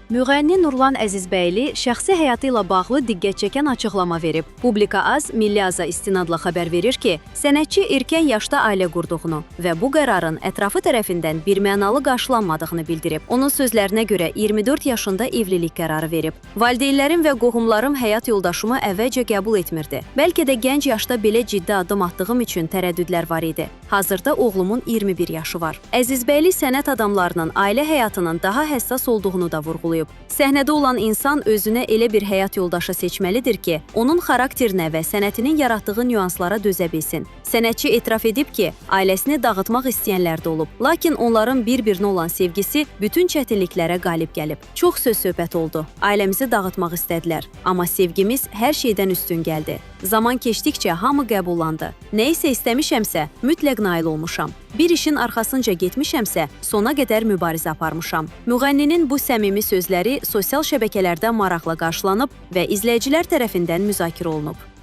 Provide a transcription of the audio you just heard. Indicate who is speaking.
Speaker 1: Müğənni Nurlan Əzizbəyli şəxsi həyatı ilə bağlı diqqət çəkən açıqlama verib. Publika Az, Milli Aza istinadla xəbər verir ki, sənətçi erkən yaşda ailə qurduğunu və bu qərarın ətrafı tərəfindən birmənalı qarşılanmadığını bildirib. Onun sözlərinə görə 24 yaşında evlilik qərarı verib. Valideynlərim və qohumlarım həyat yoldaşımı əvvəlcə qəbul etmirdi. Bəlkə də gənc yaşda belə ciddi addım atdığım üçün tərəddüdlər var idi. Hazırda oğlumun 21 yaşı var. Əzizbəyli sənət adamlarının ailə həyatının daha həssas olduğunu da vurğulayıb. Səhnədə olan insan özünə elə bir həyat yoldaşı seçməlidir ki, onun xarakterinə və sənətinin yaratdığı nüanslara dözə bilsin. Sənətçi etiraf edib ki, ailəsini dağıtmaq istəyənlər də olub. Lakin onların bir-birinə olan sevgisi bütün çətinliklərə qalib gəlib. Çox söz-söhbət oldu. Ailəmizi dağıtmaq istədilər. Amma sevgimiz hər şeydən üstün gəldi. Zaman keçdikcə hamı qəbullandı. Nə isə istəmişəmsə, mütləq nail olmuşam. Bir işin arxasınca getmişəmsə, sona qədər mübarizə aparmışam. Müğənninin bu səmimi sözləri sosial şəbəkələrdə maraqla qarşılanıb və izləyicilər tərəfindən müzakirə olunub.